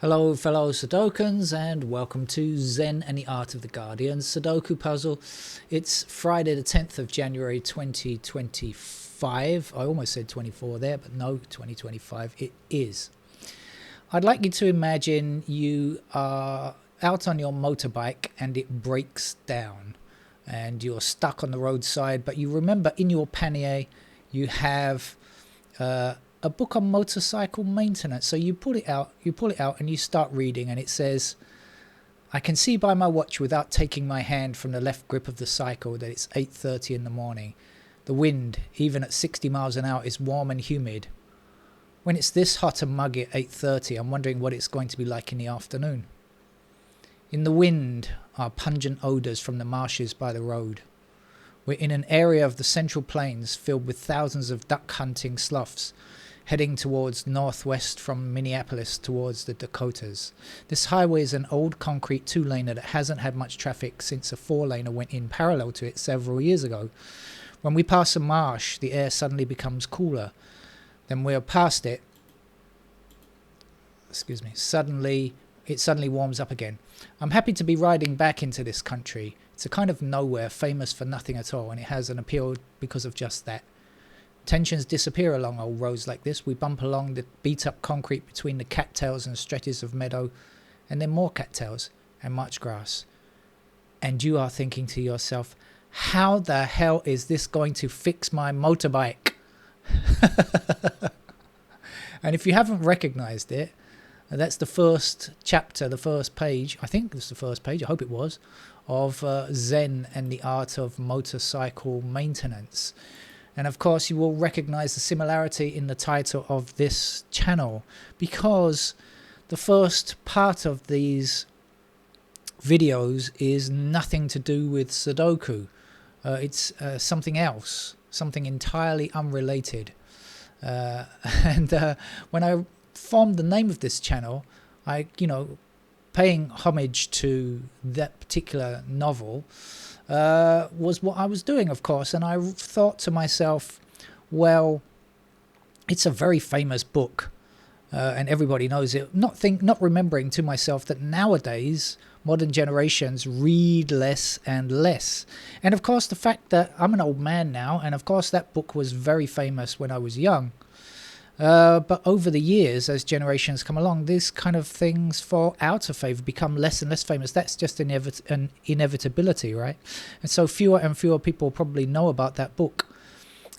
Hello fellow Sudokans and welcome to Zen and the Art of the Guardian Sudoku puzzle. It's Friday the 10th of January 2025. I almost said 24 there, but no, 2025 it is. I'd like you to imagine you are out on your motorbike and it breaks down and you're stuck on the roadside, but you remember in your pannier you have a book on motorcycle maintenance. So you pull it out and you start reading, and it says, I can see by my watch without taking my hand from the left grip of the cycle that it's 8:30 in the morning. The wind, even at 60 miles an hour, is warm and humid. When it's this hot and muggy at 8:30, I'm wondering what it's going to be like in the afternoon. In the wind are pungent odours from the marshes by the road. We're in an area of the Central Plains filled with thousands of duck-hunting sloughs heading towards northwest from Minneapolis towards the Dakotas. This highway is an old concrete two-laner that hasn't had much traffic since a four-laner went in parallel to it several years ago. When we pass a marsh, the air suddenly becomes cooler. Then we're past it. It suddenly warms up again. I'm happy to be riding back into this country. It's a kind of nowhere, famous for nothing at all, and it has an appeal because of just that. Tensions disappear along old roads like this. We bump along the beat-up concrete between the cattails and stretches of meadow, and then more cattails and much grass. And you are thinking to yourself, how the hell is this going to fix my motorbike? And if you haven't recognized it, that's the first chapter, the first page, I think it's the first page, I hope it was, of Zen and the Art of Motorcycle Maintenance. And of course you will recognize the similarity in the title of this channel, because the first part of these videos is nothing to do with Sudoku. It's something else, something entirely unrelated. And when I formed the name of this channel, paying homage to that particular novel was what I was doing, of course. And I thought to myself, well, it's a very famous book and everybody knows it. Not remembering to myself that nowadays modern generations read less and less. And of course the fact that I'm an old man now, and of course that book was very famous when I was young. But over the years, as generations come along, these kind of things fall out of favor, become less and less famous. That's just an inevitability, right? And so fewer and fewer people probably know about that book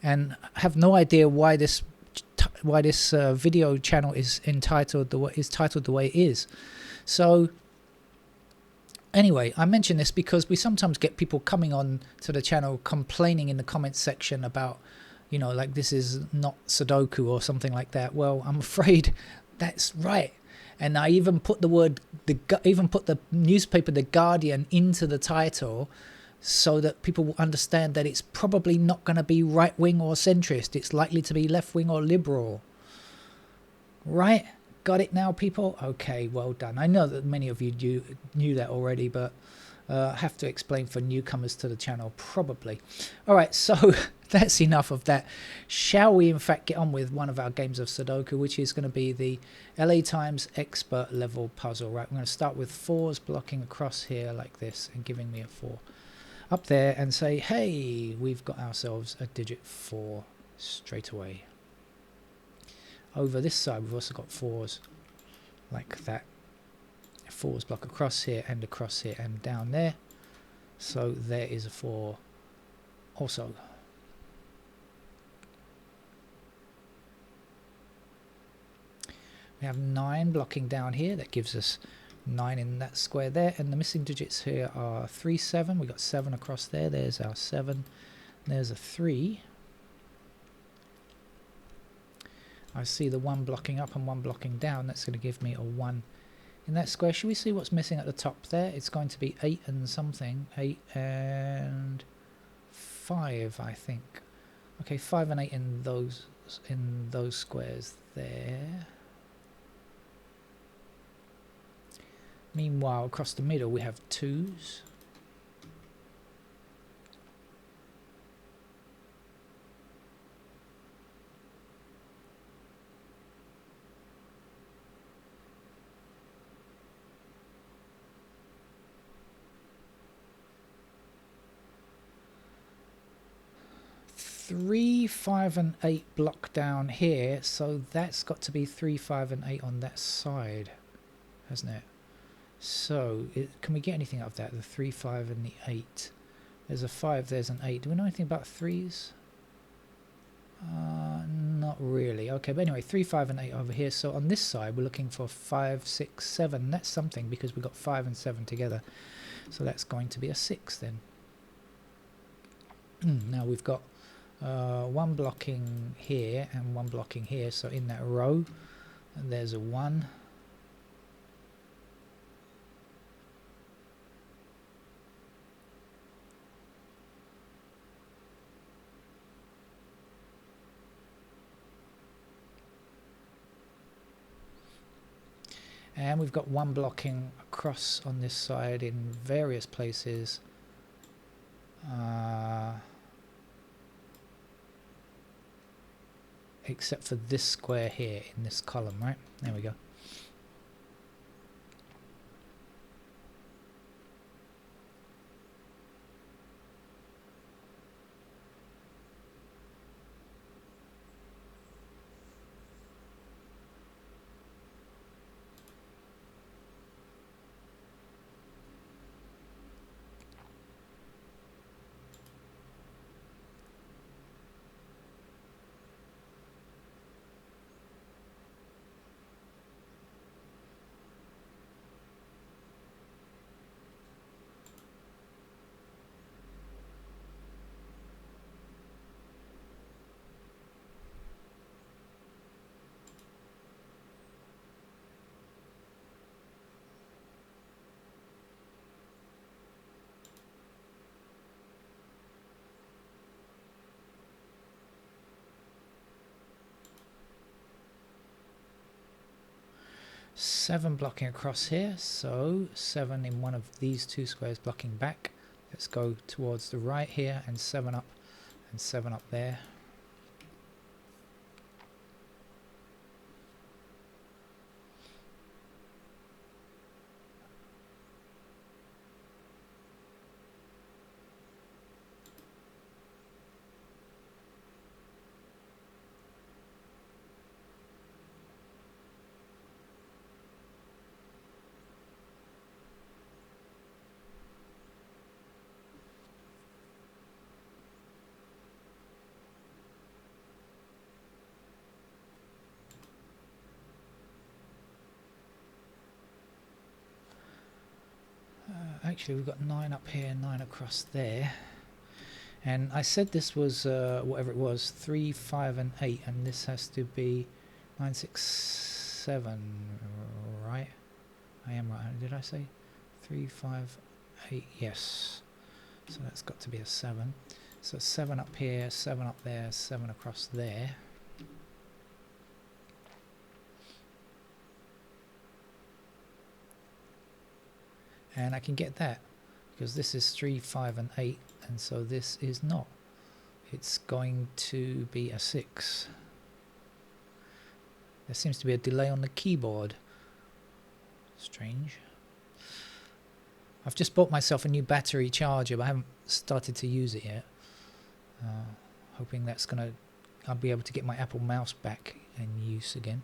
and have no idea why this video channel is titled the way it is. So anyway, I mention this because we sometimes get people coming on to the channel complaining in the comments section about, like this is not Sudoku or something like that. Well, I'm afraid that's right. And I even put the newspaper The Guardian into the title so that people will understand that it's probably not going to be right-wing or centrist. It's likely to be left-wing or liberal. Right? Got it now, people? Okay, well done. I know that many of you knew that already, but I have to explain for newcomers to the channel, probably. All right, so that's enough of that. Shall we, in fact, get on with one of our games of Sudoku, which is going to be the LA Times expert level puzzle, right? I'm going to start with 4s blocking across here like this and giving me a 4 up there and say, hey, we've got ourselves a digit 4 straight away. Over this side, we've also got 4s like that. 4s block across here and down there. So there is a 4 also. We have 9 blocking down here. That gives us 9 in that square there. And the missing digits here are 3, 7. We've got 7 across there. There's our 7. There's a 3. I see the 1 blocking up and 1 blocking down. That's going to give me a 1 in that square. Should we see what's missing at the top there? It's going to be 8 and something. 8 and 5, I think. Okay, 5 and 8 in those squares there. Meanwhile, across the middle we have 2s. 3, 5 and 8 block down here, so that's got to be 3, 5 and 8 on that side, hasn't it? So can we get anything out of that? The 3, 5 and the 8. There's a 5, there's an 8. Do we know anything about 3s? Not really. Okay, but anyway, 3, 5 and 8 over here. So on this side we're looking for 5, 6, 7. That's something because we've got 5 and 7 together. So that's going to be a 6 then. Now we've got one blocking here and one blocking here. So in that row, there's a 1. And we've got one blocking across on this side in various places. Except for this square here in this column, right? There we go. Seven blocking across here, so 7 in one of these two squares blocking back. Let's go towards the right here and 7 up and 7 up there. Actually, we've got 9 up here, 9 across there. And I said this was, whatever it was, 3, 5 and 8, and this has to be 9, 6, 7, right? I am right, did I say? 3, 5, 8, yes. So that's got to be a 7. So 7 up here, 7 up there, 7 across there. And I can get that because this is 3, 5 and 8, and so this is not. It's going to be a 6. There seems to be a delay on the keyboard. Strange. I've just bought myself a new battery charger, but I haven't started to use it yet. Hoping that's gonna, I'll be able to get my Apple mouse back in use again.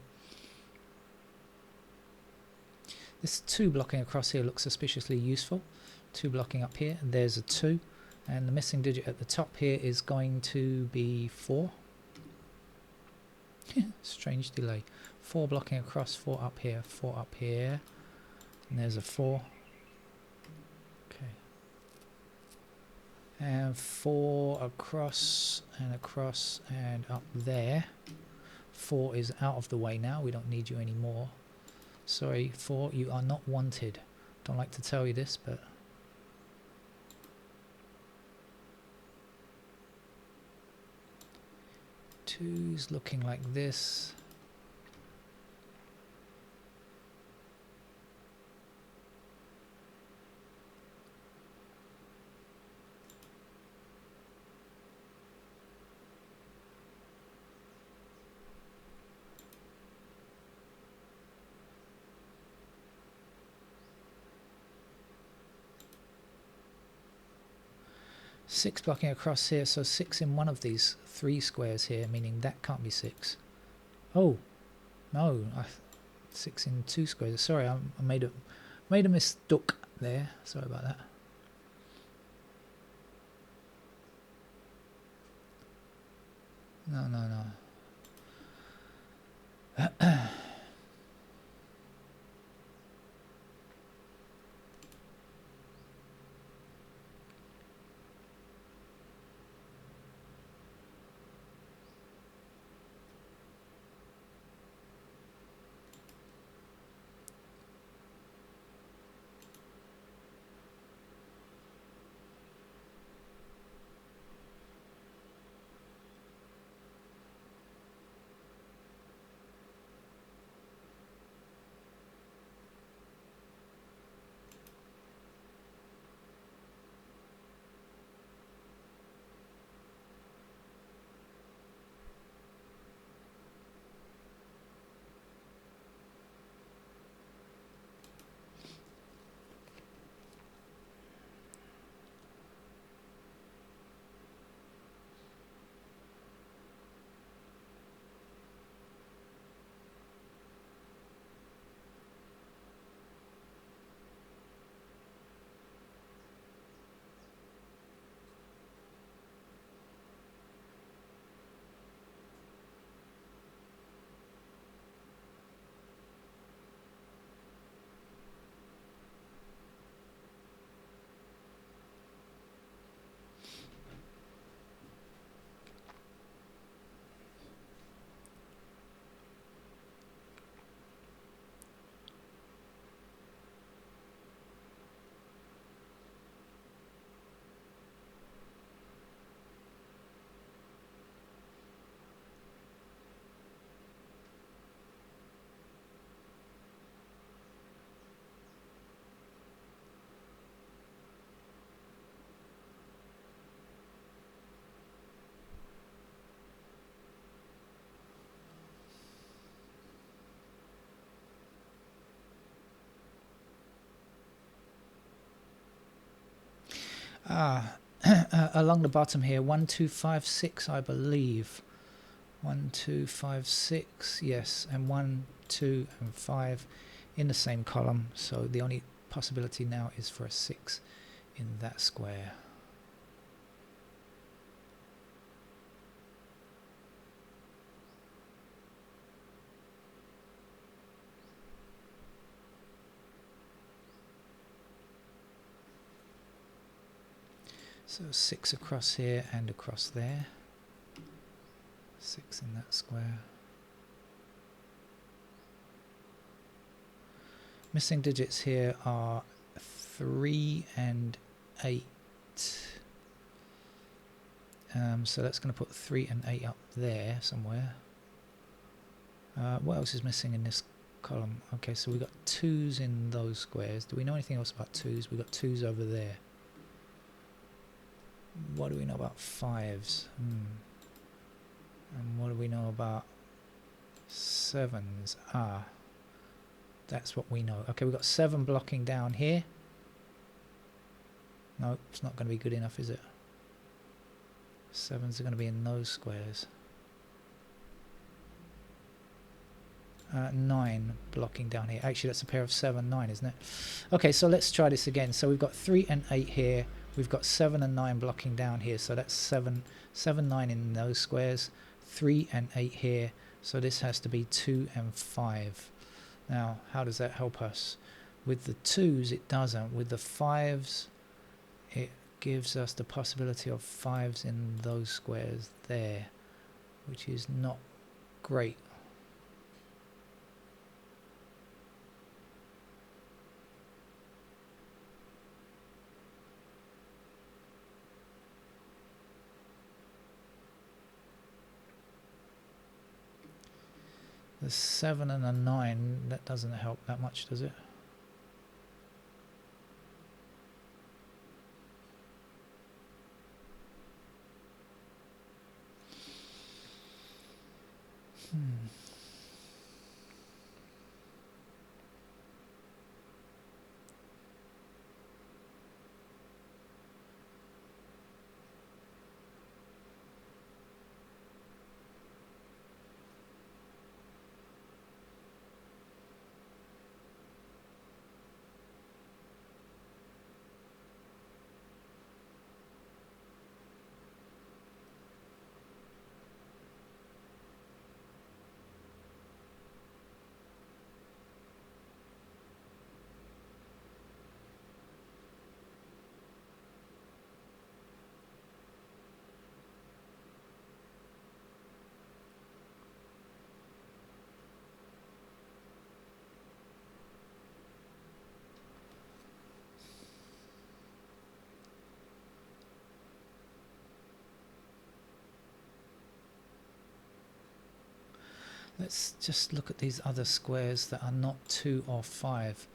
This 2 blocking across here looks suspiciously useful. 2 blocking up here, and there's a 2. And the missing digit at the top here is going to be 4. Strange delay. 4 blocking across, 4 up here, 4 up here. And there's a 4. Okay. And 4 across and up there. 4 is out of the way now, we don't need you anymore. Sorry, 4, you are not wanted. Don't like to tell you this, but... Two's looking like this. 6 blocking across here, so 6 in one of these 3 squares here, meaning that can't be 6. Oh, no, 6 in 2 squares. Sorry, I made a mistake there. Sorry about that. No. Along the bottom here, 1 2 5 6, I believe. 1 2 5 6, yes, and 1 2 and 5 in the same column, so the only possibility now is for a 6 in that square. So 6 across here and across there. 6 in that square. Missing digits here are 3 and 8. So that's going to put 3 and 8 up there somewhere. What else is missing in this column? Okay, so we've got 2s in those squares. Do we know anything else about 2s? We've got 2s over there. What do we know about 5s? And what do we know about 7s? That's what we know. Okay, we've got 7 blocking down here. No, it's not going to be good enough, is it? 7s are going to be in those squares. 9 blocking down here. Actually, that's a pair of 7, 9, isn't it? Okay, so let's try this again. So we've got 3 and 8 here. We've got 7 and 9 blocking down here. So that's 7, 9 in those squares. 3 and 8 here. So this has to be 2 and 5. Now, how does that help us? With the 2s, it doesn't. With the 5s, it gives us the possibility of 5s in those squares there, which is not great. The 7 and a 9, that doesn't help that much, does it? Let's just look at these other squares that are not 2 or 5.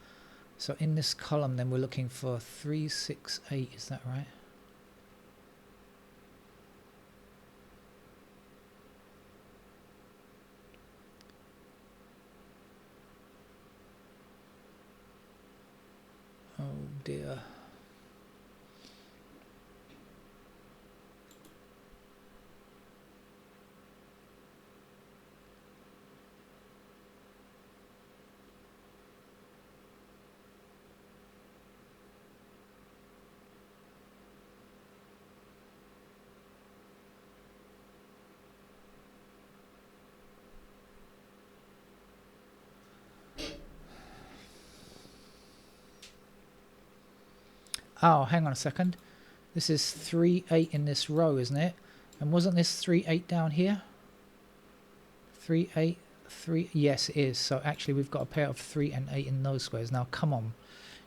So in this column then we're looking for 3, 6, 8, is that right? Oh dear. Oh, hang on a second. This is 3, 8 in this row, isn't it? And wasn't this 3, 8 down here? 3, 8, 3. Yes, it is. So actually we've got a pair of 3 and 8 in those squares. Now, come on.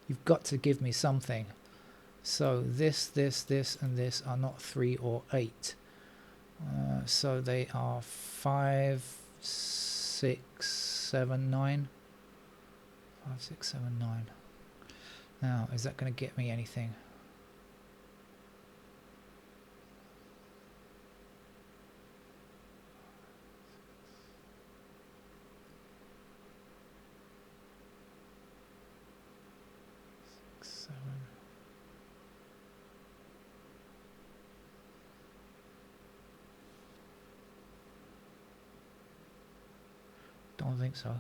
You've got to give me something. So this, and this are not 3 or 8. So they are 5, 6, 7, 9. 5, 6, 7, 9. Now, is that going to get me anything? Don't think so.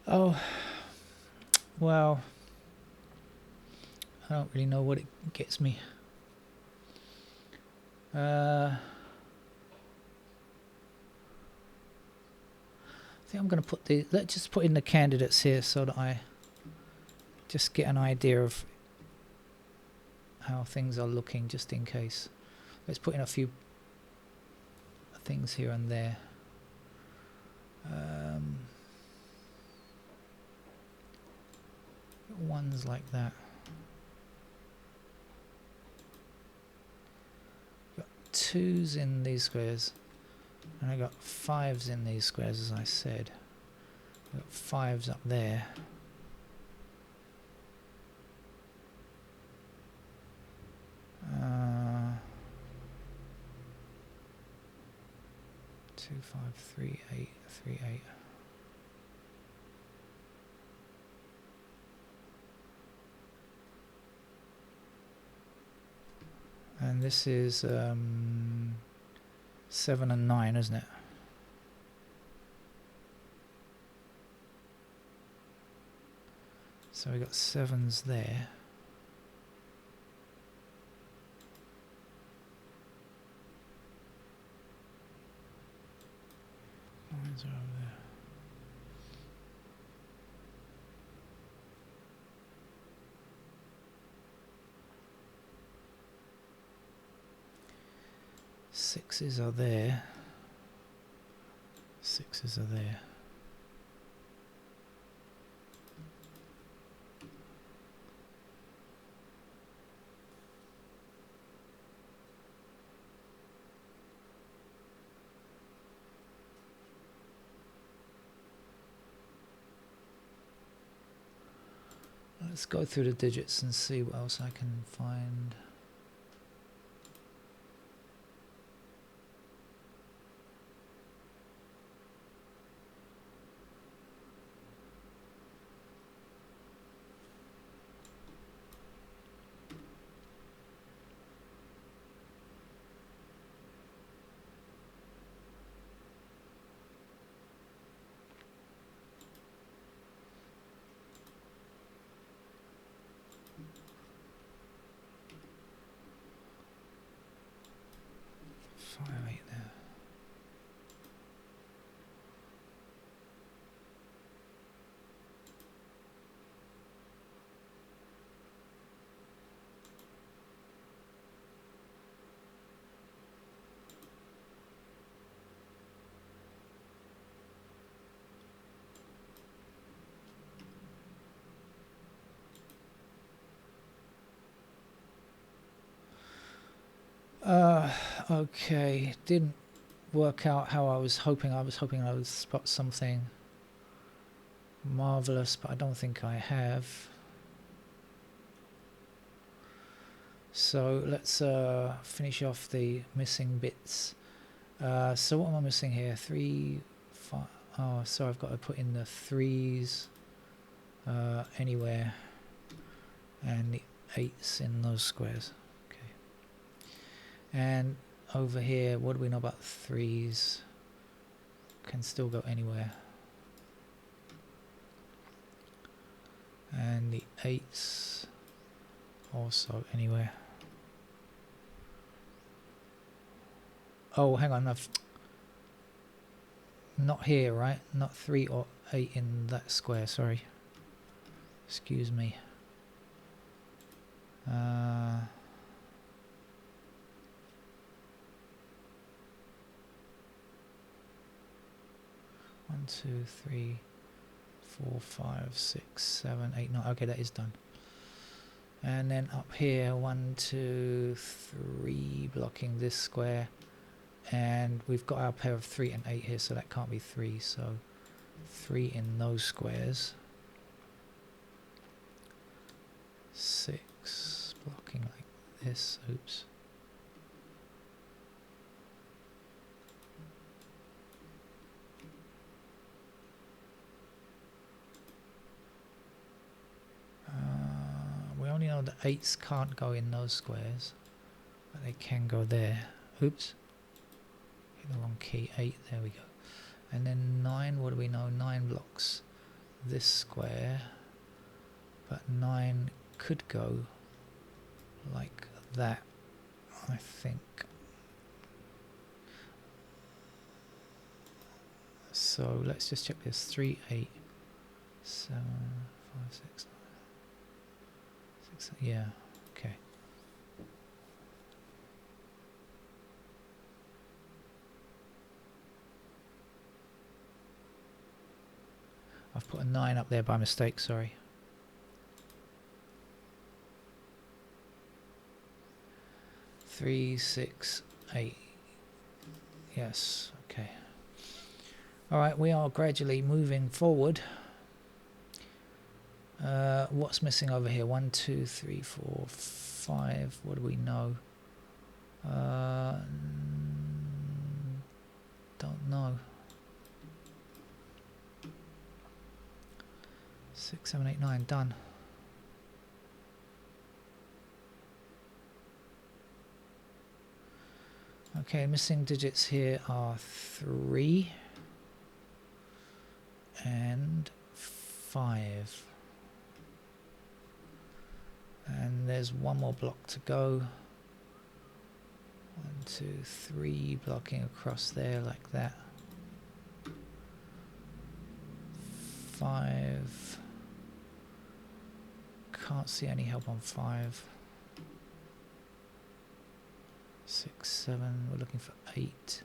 Oh, well, I don't really know what it gets me. I think I'm going to put the, let's just put in the candidates here so that I just get an idea of how things are looking, just in case. Let's put in a few things here and there. Ones like that. Got 2s in these squares, and I got 5s in these squares, as I said. I've got 5s up there. Two, 5, 3, 8, 3, 8. And this is 7 and 9, isn't it? So we got 7s there. Nines are over there. Sixes are there. 6s are there. Let's go through the digits and see what else I can find. Okay, didn't work out how I was hoping. I was hoping I would spot something marvelous, but I don't think I have. So let's finish off the missing bits. So what am I missing here? 3, 5. Oh, so I've got to put in the 3s anywhere, and the 8s in those squares. Okay. And over here, what do we know about 3s? Can still go anywhere. And the 8s also anywhere. Oh, hang on, I've not here, right? Not 3 or 8 in that square, sorry. Excuse me. 1, 2, 3, 4, 5, 6, 7, 8, 9. Okay, that is done. And then up here, 1, 2, 3, blocking this square. And we've got our pair of 3 and 8 here, so that can't be 3. So 3 in those squares. 6, blocking like this. Oops. We only know that 8s can't go in those squares, but they can go there. Oops. Hit the wrong key. 8, there we go. And then 9, what do we know? 9 blocks this square, but 9 could go like that, I think. So let's just check this. 3, 8, 7, 5, 6, 9, 6, yeah, okay. I've put a 9 up there by mistake, sorry. Three, 6, 8. Yes, okay. Alright, we are gradually moving forward. What's missing over here? 1, 2, 3, 4, 5. What do we know? Don't know. 6, 7, 8, 9. Done. Okay, missing digits here are 3 and 5. And there's one more block to go. 1, 2, 3, blocking across there like that. 5. Can't see any help on 5. 6, 7. We're looking for 8.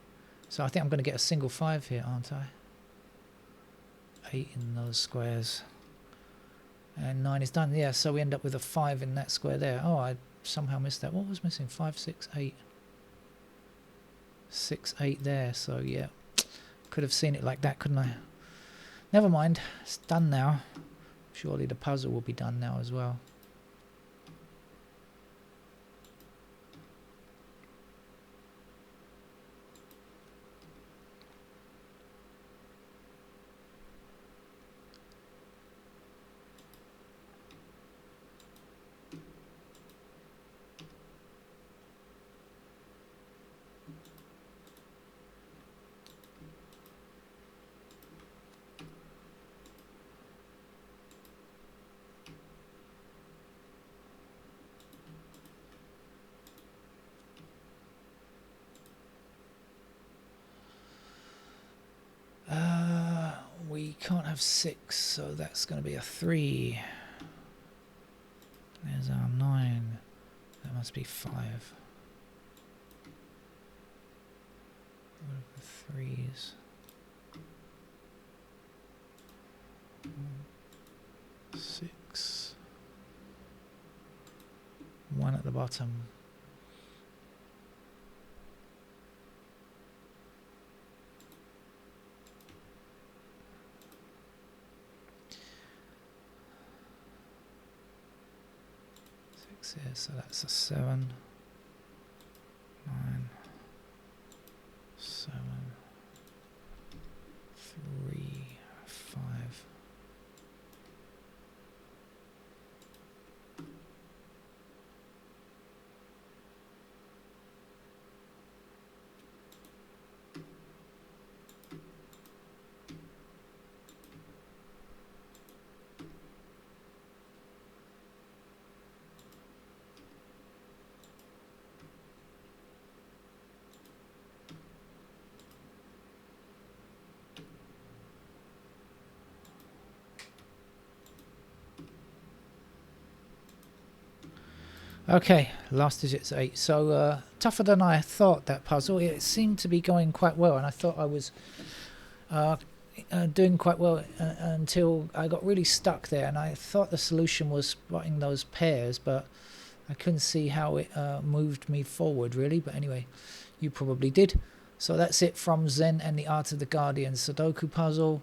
So I think I'm going to get a single 5 here, aren't I? 8 in those squares. And 9 is done. Yeah, so we end up with a 5 in that square there. Oh, I somehow missed that. What was missing? 5, 6, 8. 6, 8 there. So yeah, could have seen it like that, couldn't I? Never mind. It's done now. Surely the puzzle will be done now as well. We can't have 6, so that's going to be a 3. There's our 9. That must be 5. What are the 3s? 6. 1 at the bottom. 6 here, so that's a 7, 9, 7, 3, 5. Okay, last digit's 8. So tougher than I thought, that puzzle. It seemed to be going quite well, and I thought I was doing quite well until I got really stuck there, and I thought the solution was spotting those pairs, but I couldn't see how it moved me forward, really. But anyway, you probably did. So that's it from Zen and the Art of the Guardian Sudoku puzzle,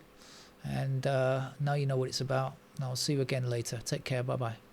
and now you know what it's about. And I'll see you again later. Take care. Bye-bye.